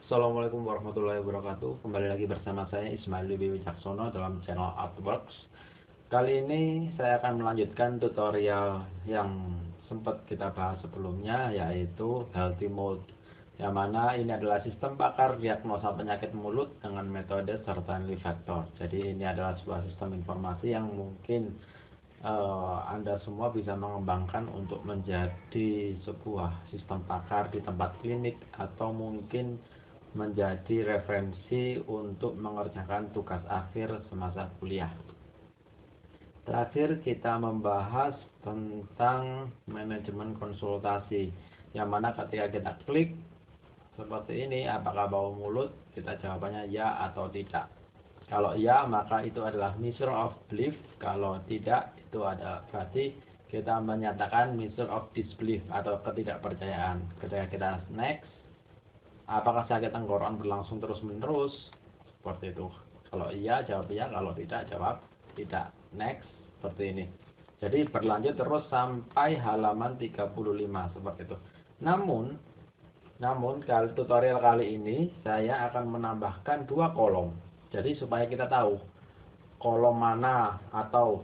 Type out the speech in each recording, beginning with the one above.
Assalamualaikum warahmatullahi wabarakatuh. Kembali lagi bersama saya Ismail Wibi Wicaksono dalam channel Artworks. Kali ini saya akan melanjutkan tutorial yang sempat kita bahas sebelumnya, yaitu Healthy Mold, yang mana ini adalah sistem pakar diagnosa penyakit mulut dengan metode Certainly Factor. Jadi ini adalah sebuah sistem informasi yang mungkin Anda semua bisa mengembangkan untuk menjadi sebuah sistem pakar di tempat klinik, atau mungkin menjadi referensi untuk mengerjakan tugas akhir semasa kuliah. Terakhir kita membahas tentang manajemen konsultasi, yang mana ketika kita klik seperti ini, apakah bau mulut, kita jawabannya ya atau tidak. Kalau ya, maka itu adalah measure of belief. Kalau tidak, itu ada berarti kita menyatakan measure of disbelief atau ketidakpercayaan. Ketika kita next, apakah sakit tenggorokan berlangsung terus-menerus? Seperti itu. Kalau iya, jawab iya. Kalau tidak, jawab tidak. Next, seperti ini. Jadi berlanjut terus sampai halaman 35, seperti itu. Namun tutorial kali ini saya akan menambahkan 2 kolom. Jadi supaya kita tahu kolom mana atau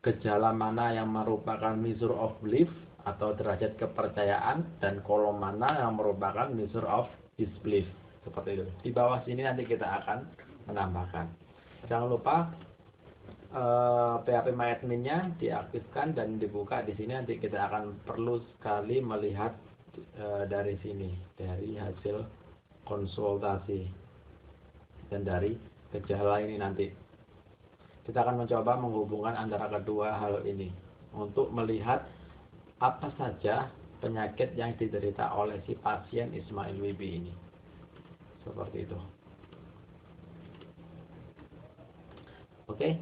gejala mana yang merupakan measure of belief atau derajat kepercayaan, dan kolom mana yang merupakan measure of disbelief. Seperti itu. Di bawah sini nanti kita akan menambahkan. Jangan lupa PHP MyAdmin-nya diaktifkan dan dibuka. Di sini nanti kita akan perlu sekali melihat dari sini, dari hasil konsultasi dan dari gejala ini. Nanti kita akan mencoba menghubungkan antara kedua hal ini untuk melihat apa saja penyakit yang diderita oleh si pasien Ismail Wibi ini. Seperti itu. Oke,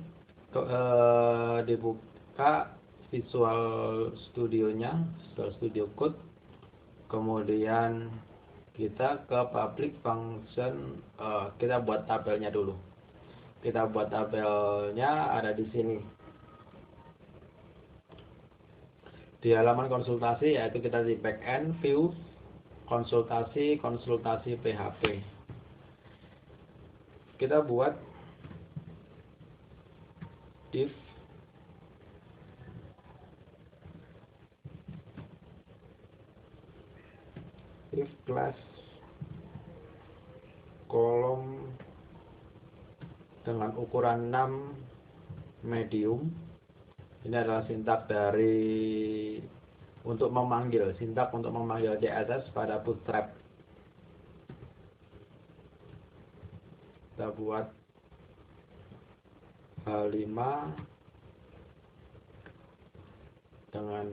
dibuka Visual Studio-nya, Visual Studio Code. Kemudian kita ke public function, kita buat tabelnya dulu. Kita buat tabelnya ada di sini. Di halaman konsultasi, yaitu kita di backend view konsultasi PHP. Kita buat div class kolom dengan ukuran 6 medium. Ini adalah sintak untuk memanggil CSS pada Bootstrap. Kita buat H5 dengan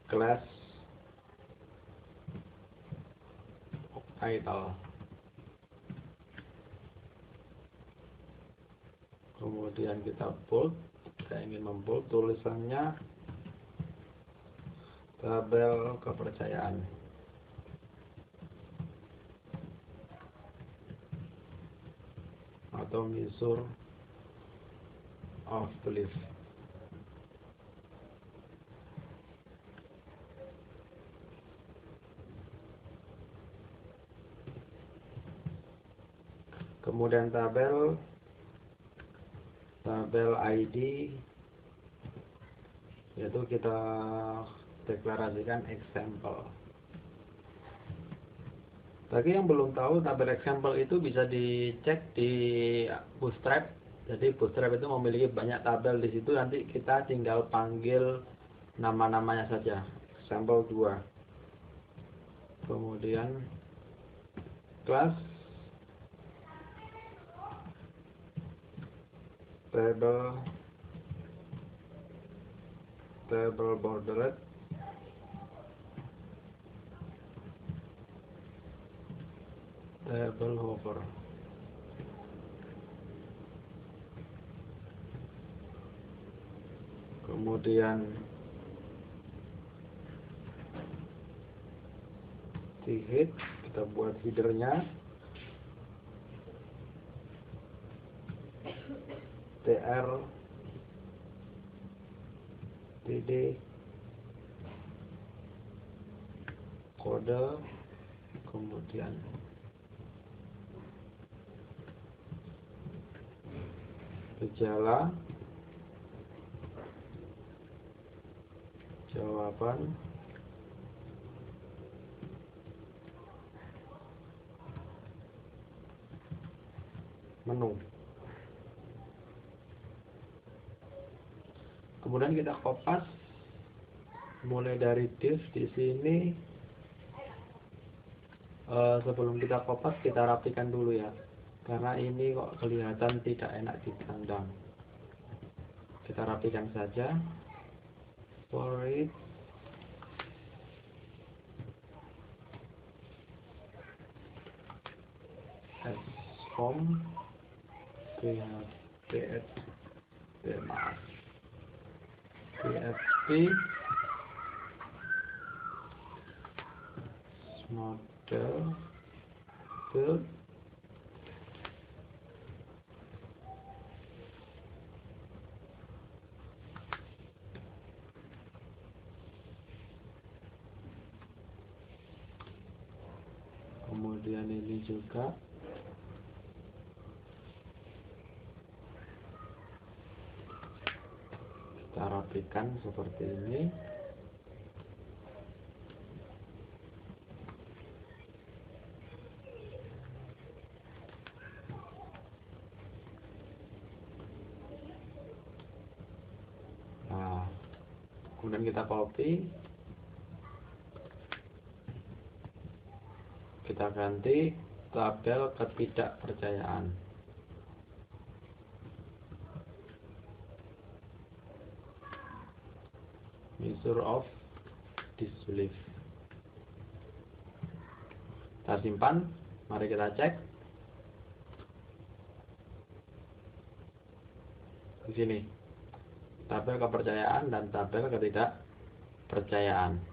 class title. Kemudian kita bold. Kita ingin membold tulisannya tabel kepercayaan. Atau measure of belief. Kemudian tabel ID, yaitu kita deklarasikan example. Bagi yang belum tahu, tabel example itu bisa dicek di Bootstrap. Jadi Bootstrap itu memiliki banyak tabel di situ. Nanti kita tinggal panggil nama-namanya saja. Example 2. Kemudian class table bordered, table hover. Kemudian di head, kita buat headernya tr td kode kemudian gejala, jawaban, menu. Kemudian kita kopas mulai dari div di sini. Sebelum kita kopas, kita rapikan dulu ya, karena ini kok kelihatan tidak enak dipandang. Kita rapikan saja. For it, as form, PHP model build kemudian ini juga kita rapikan seperti ini. Nah, kemudian kita copy, kita ganti tabel ketidakpercayaan. Measure of disbelief. Kita simpan, mari kita cek. Di sini tabel kepercayaan dan tabel ketidakpercayaan.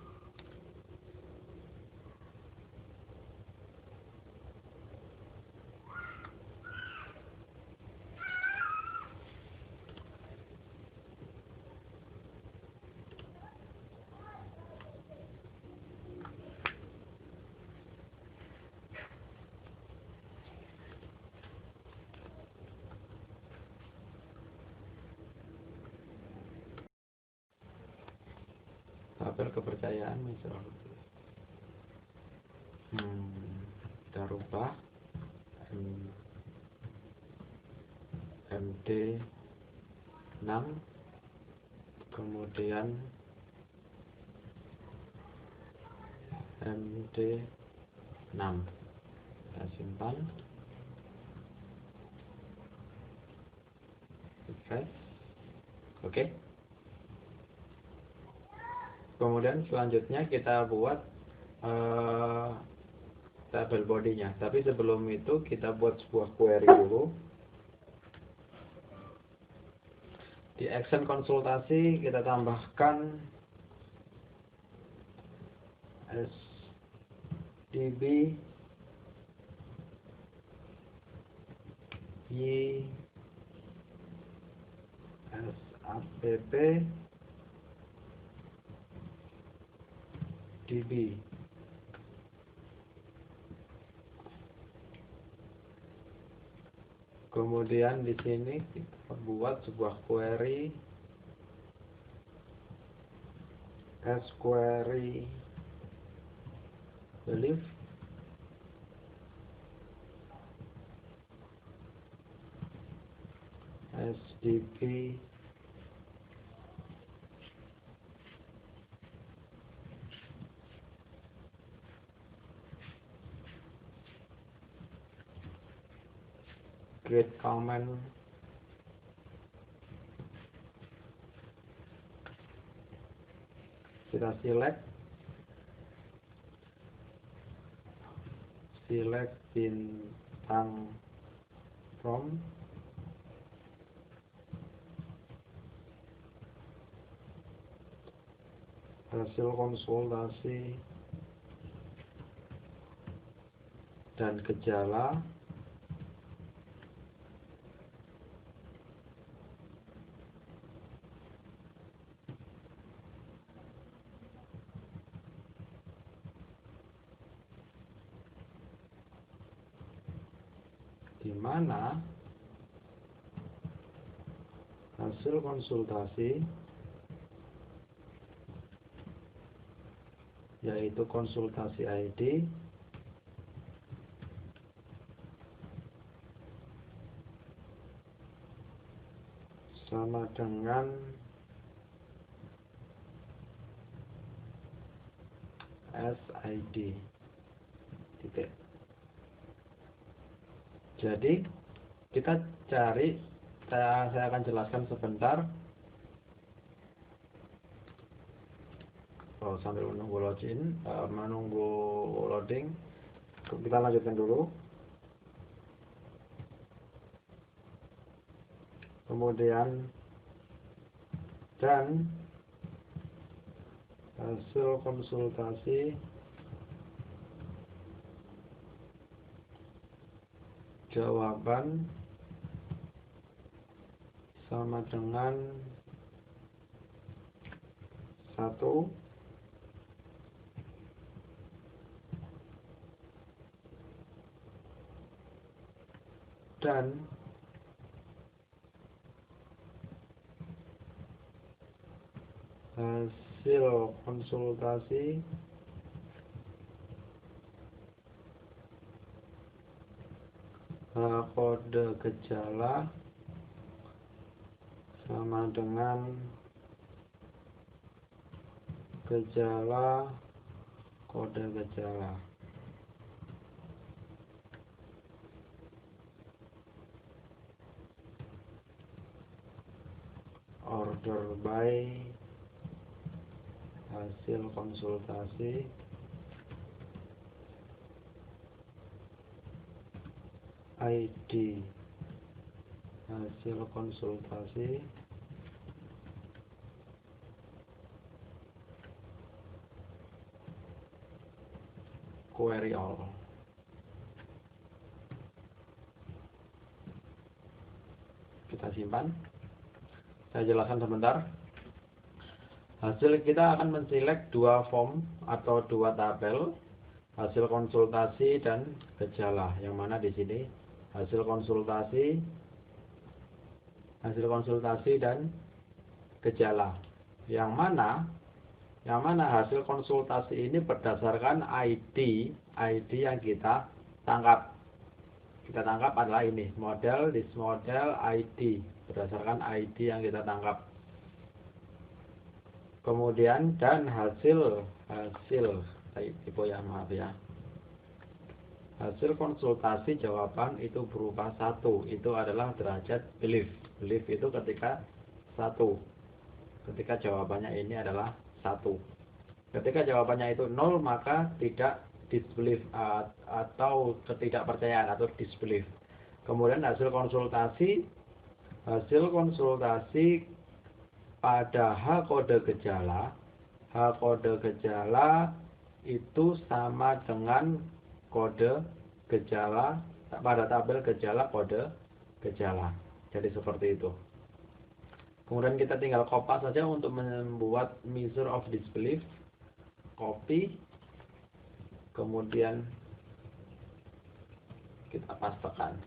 Tabel kepercayaan misalnya. Kita rubah MD 6, kemudian MD 6, kita simpan, oke. Kemudian selanjutnya kita buat tabel bodinya, tapi sebelum itu kita buat sebuah query dulu. Di action konsultasi kita tambahkan SDB y SAPP DB. Kemudian di sini kita buat sebuah query, query belief SDB create comment, kita select bintang from, hasil konsultasi dan gejala, di mana hasil konsultasi yaitu konsultasi ID sama dengan SID titik. Jadi kita cari, saya akan jelaskan sebentar. Sambil menunggu loading, kita lanjutkan dulu. Kemudian dan hasil konsultasi jawaban sama dengan 1 dan hasil konsultasi kode gejala sama dengan gejala kode gejala. Order by hasil konsultasi ID hasil konsultasi query all. Kita simpan. Saya jelaskan sebentar. Hasil kita akan menselect 2 form atau 2 tabel, hasil konsultasi dan gejala. Yang mana di sini hasil konsultasi dan gejala. Yang mana hasil konsultasi ini berdasarkan ID yang kita tangkap. Kita tangkap adalah ini, model, this model, ID, berdasarkan ID yang kita tangkap. Kemudian dan hasil tipe ya, maaf ya. Hasil konsultasi jawaban itu berupa 1, itu adalah derajat belief. Belief itu ketika 1. Ketika jawabannya ini adalah 1. Ketika jawabannya itu 0, maka tidak disbelief atau ketidakpercayaan atau disbelief. Kemudian hasil konsultasi pada H kode gejala. H kode gejala itu sama dengan kode gejala pada tabel gejala kode gejala. Jadi seperti itu. Kemudian kita tinggal copy saja untuk membuat measure of disbelief. Copy. Kemudian kita pastekan.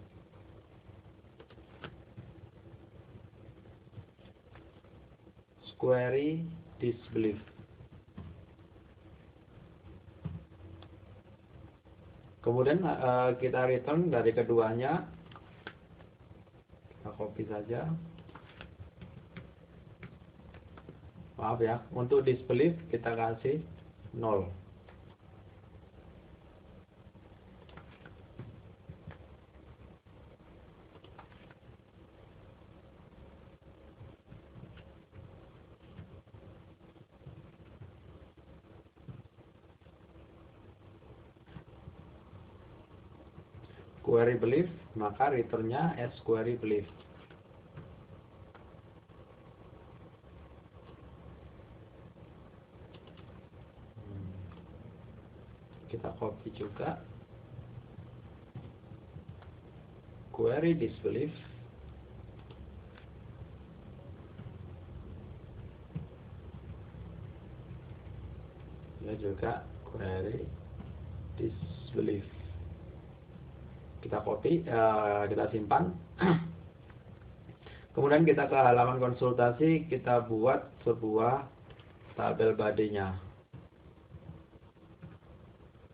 Query disbelief. Kemudian kita return dari keduanya. Kita copy saja. Maaf ya, untuk disbelief kita kasih 0. Query belief, maka returnnya as query belief. Kita copy juga. Query disbelief. Ya juga query disbelief. kita copy, kita simpan. Kemudian kita ke halaman konsultasi, kita buat sebuah tabel body-nya.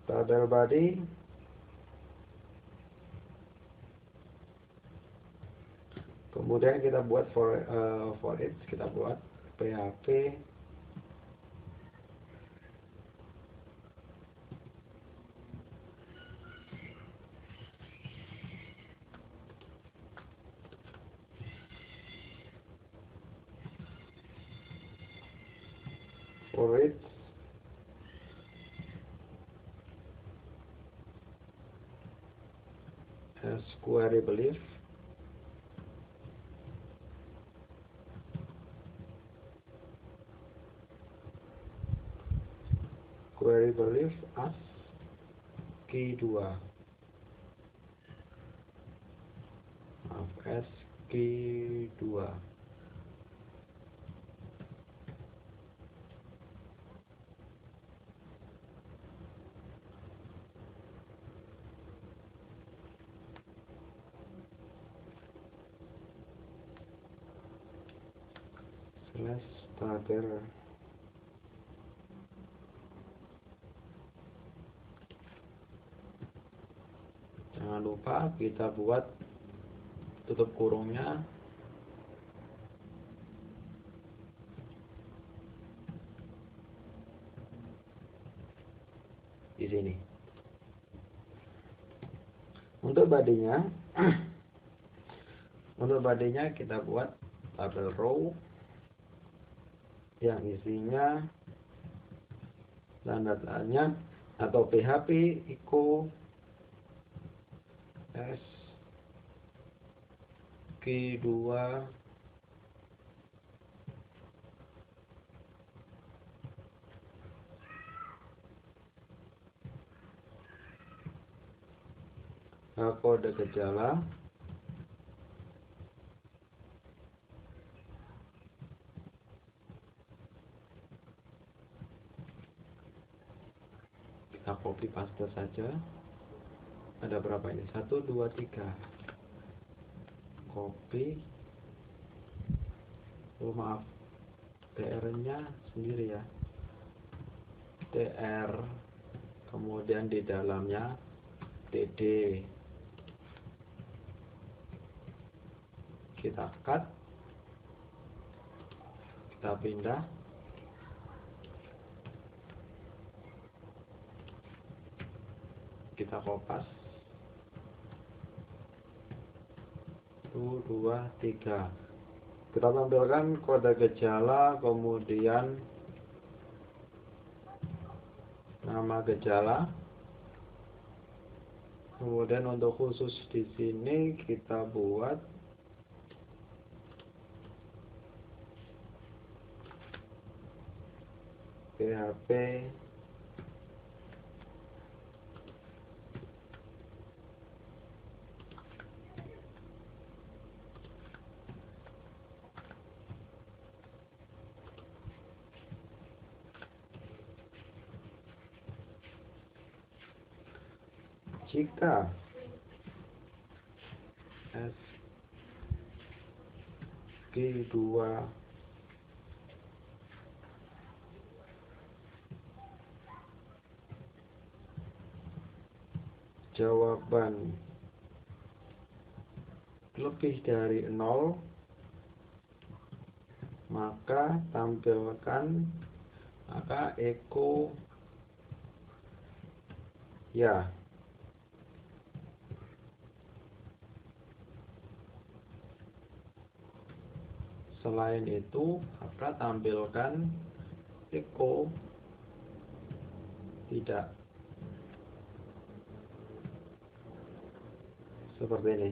Tabel body kemudian kita buat for each, kita buat PHP for each as query belief as key 2 as key 2 slash tabel. Jangan lupa kita buat tutup kurungnya di sini. Untuk badinya kita buat tabel row yang isinya tanda-tandanya atau PHP echo s Q2 kode gejala kita copy paste saja. Ada berapa ini? 1, 2, 3. Copy. Oh maaf, tr-nya sendiri ya, tr, kemudian di dalamnya td, kita cut, kita pindah, kita kopas. 1, 2, 3. Kita tampilkan kode gejala, kemudian nama gejala. Kemudian untuk khusus di sini kita buat PHP jika SQ2 jawaban lebih dari 0, maka echo ya. Selain itu, maka tampilkan echo tidak. Seperti ini.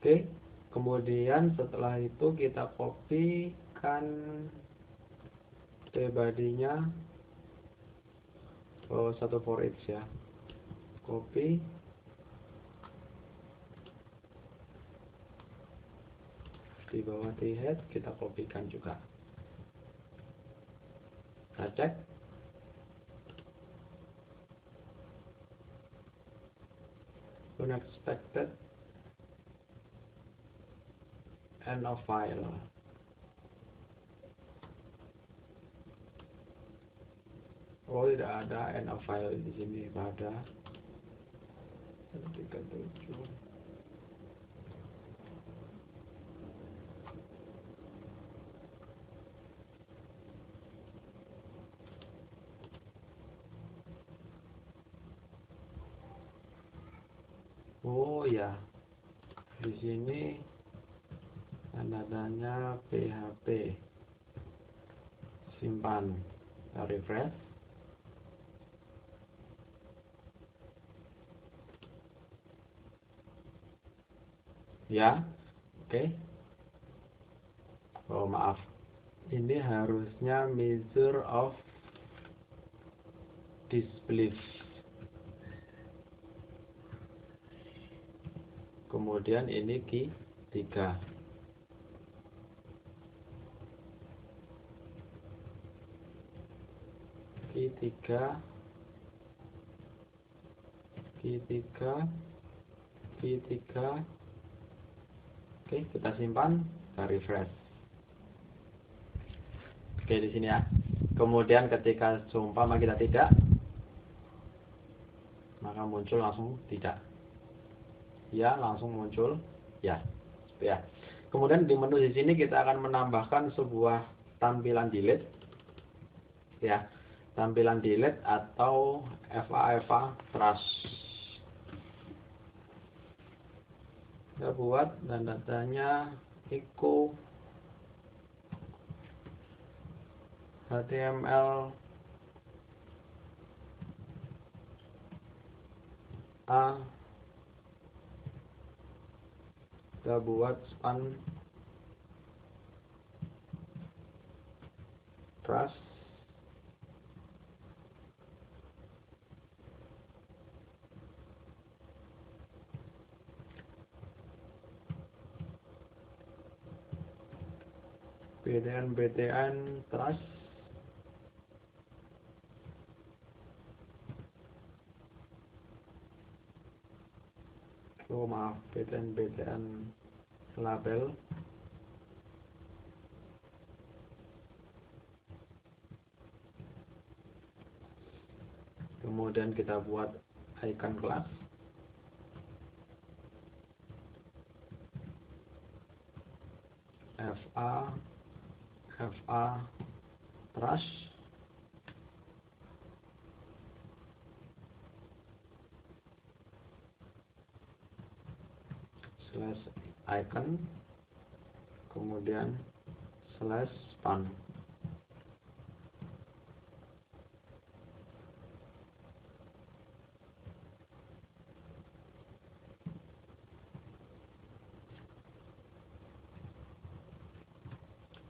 Oke, kemudian setelah itu kita kopikan body-nya ke satu for each ya. copy, di bawah di head kita kopikan juga. Kita cek. Unexpected end of file. Oh, tidak ada end of file di sini pada 37. Oh ya, di sini tanda-tandanya PHP. Simpan, refresh. Ya, oke. Oh maaf, ini harusnya measure of disbelief. Kemudian ini key 3. Key 3, key 3, key 3. Oke, kita simpan, kita refresh. Oke, di sini ya. Kemudian ketika seumpama kita tidak, maka muncul langsung tidak. Ya, langsung muncul ya. Ya. Kemudian di menu di sini kita akan menambahkan sebuah tampilan delete. Ya. Tampilan delete atau FA trash. Kita buat dan datanya echo HTML A. Kita buat span trash. BTN trash. Oh maaf, BTN label. Kemudian kita buat icon kelas. FA trash. Slash icon, kemudian slash span.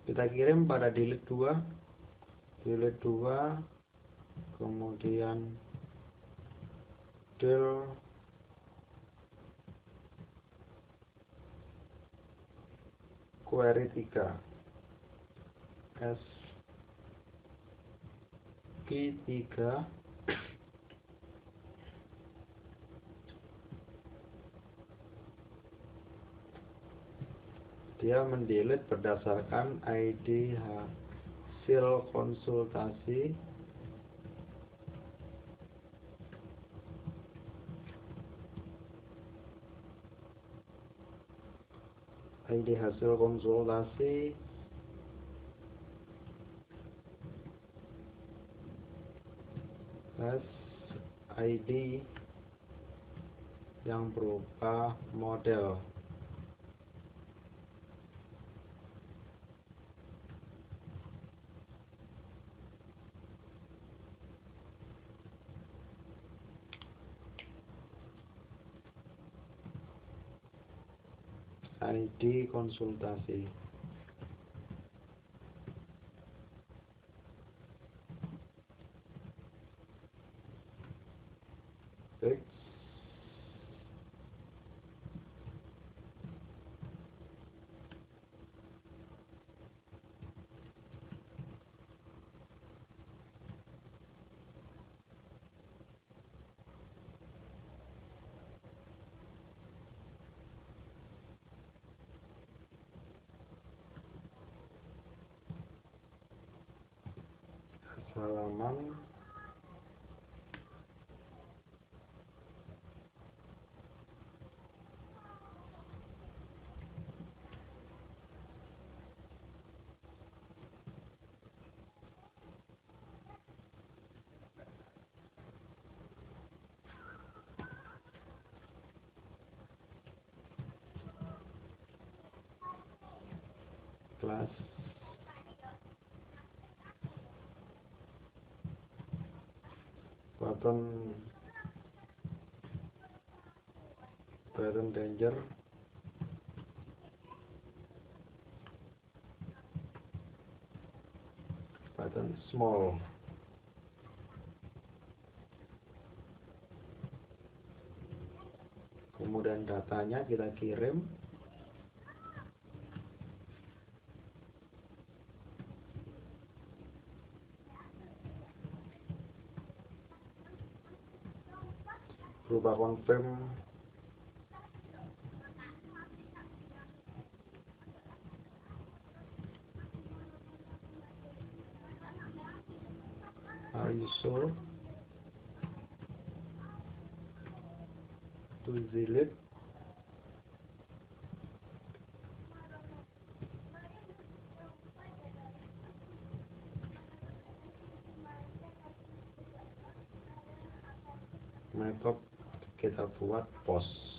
Kita kirim pada delete 2, kemudian del query 3 s key 3. Dia mendelete berdasarkan ID hasil konsultasi ID yang berupa model. ID konsultasi. Fix. halaman kelas Baron Danger button small. Kemudian datanya kita kirim. Berupa confirm are you sure to delete method kita buat post.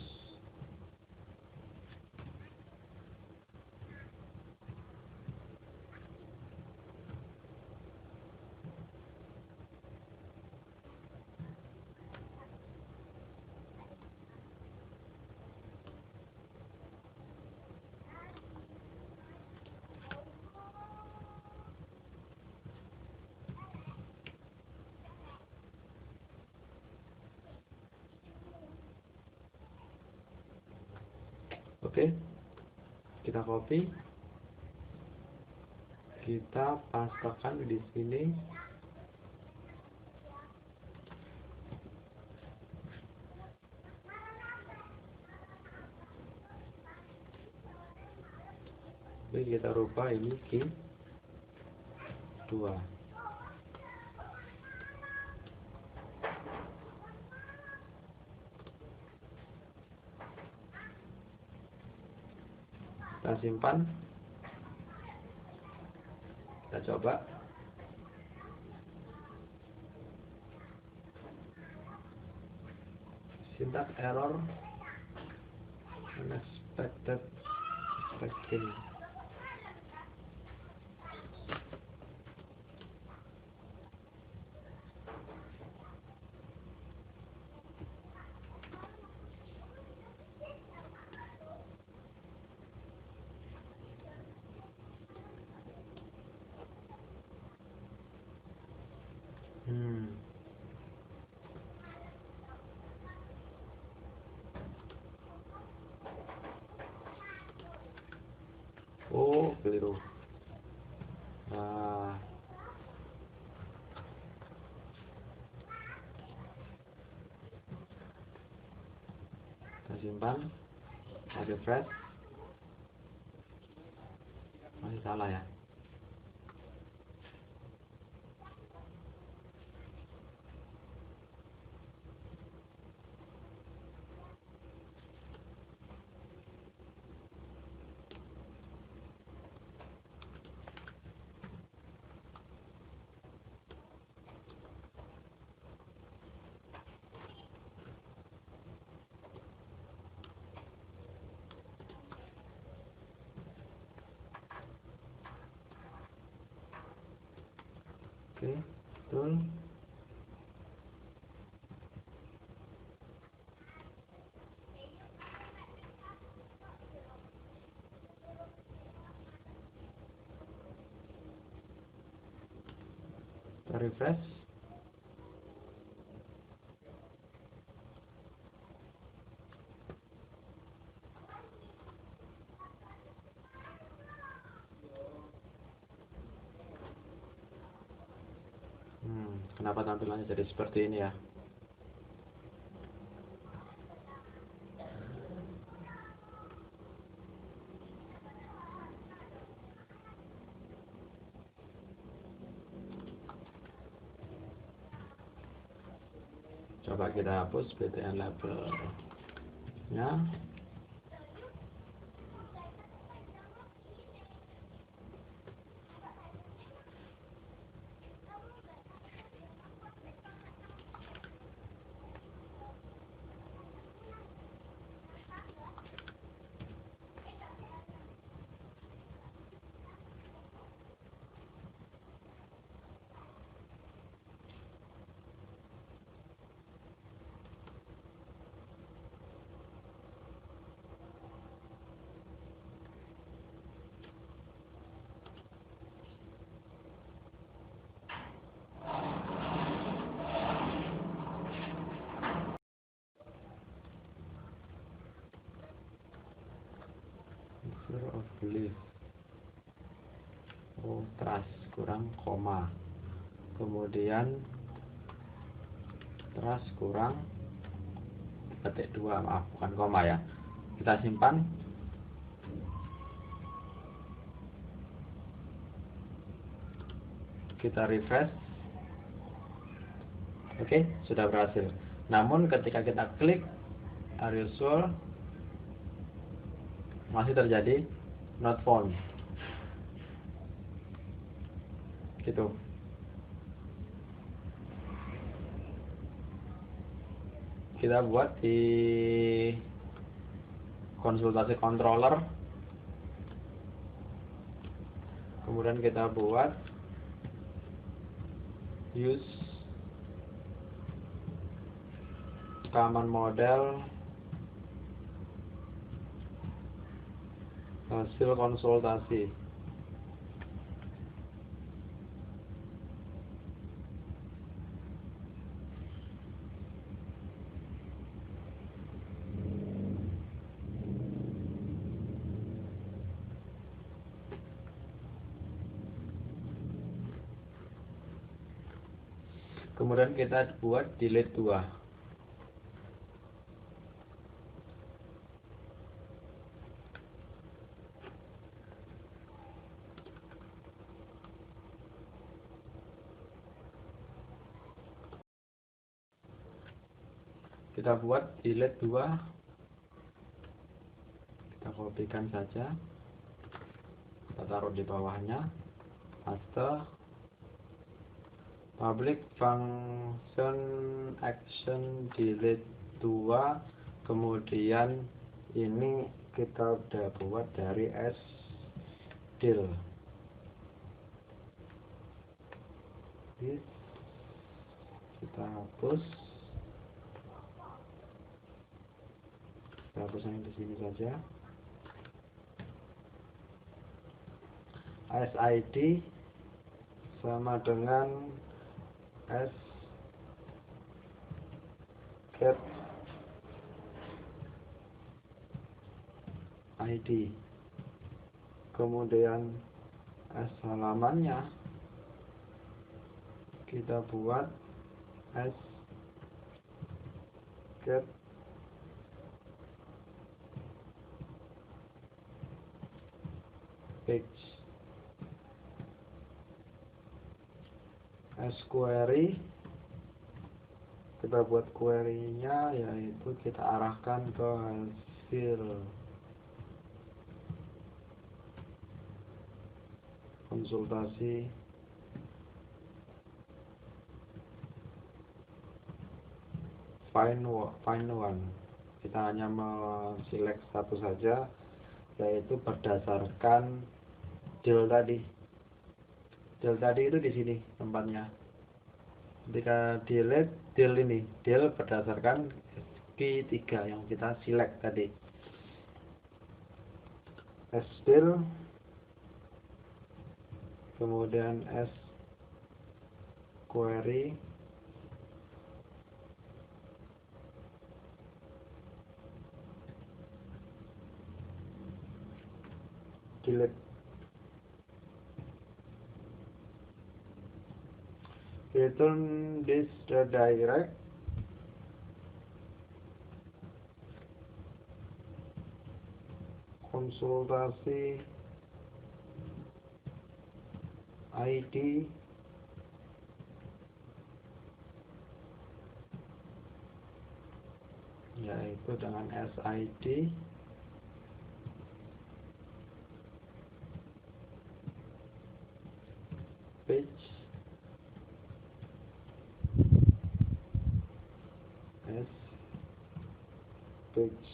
Oke, kita copy, kita pastekan di sini. Oke, kita rubah ini key 2. Kita simpan, kita coba. Syntax error, unexpected string. Oh, keliru. Nah, kita simpan, kita refresh. Masih salah ya. Oke, betul. Kita refresh. Kenapa tampilannya jadi seperti ini ya? Coba kita hapus btn labelnya. Of belief. Oh, trust kurang koma, kemudian trust kurang petik 2, maaf bukan koma ya, kita simpan. Kita refresh. Oke, sudah berhasil. Namun ketika kita klik are you sure, masih terjadi not found gitu. Kita buat di konsultasi controller, kemudian kita buat use common model hasil konsultasi. Kemudian kita buat delete 2. Kita buat delete 2. Kita kopikan saja, kita taruh di bawahnya. Master public function action delete 2. Kemudian ini kita udah buat dari sdil. Kita hapus. Kita hapus yang di sini saja. SID sama dengan get ID. Kemudian halamannya kita buat get page. Query, kita buat query-nya yaitu kita arahkan ke hasil konsultasi find one. Kita hanya select satu saja, yaitu berdasarkan deal tadi. Deal tadi itu di sini tempatnya. Ketika delete deal ini, deal berdasarkan key 3 yang kita select tadi. Sdeal, kemudian query, delete. Return this direct. Konsultasi ID yaitu dengan SID page page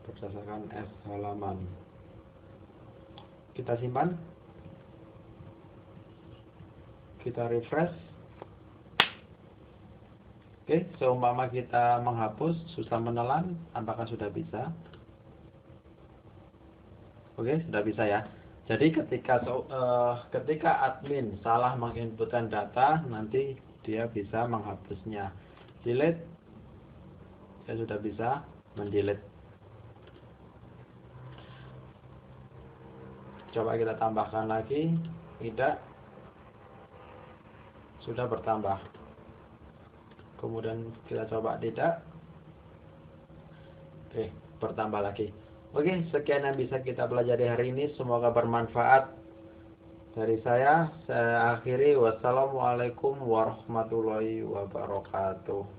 berdasarkan S halaman. Kita simpan, kita refresh. Oke, seumpama kita menghapus susah menelan, apakah sudah bisa? Oke, sudah bisa ya. Jadi ketika admin salah menginputkan data, nanti dia bisa menghapusnya. Delete, saya sudah bisa mendelete. Coba kita tambahkan lagi, tidak, sudah bertambah. Kemudian kita coba tidak, oke, bertambah lagi. Oke, sekian yang bisa kita pelajari hari ini, semoga bermanfaat. Dari saya akhiri, wassalamualaikum warahmatullahi wabarakatuh.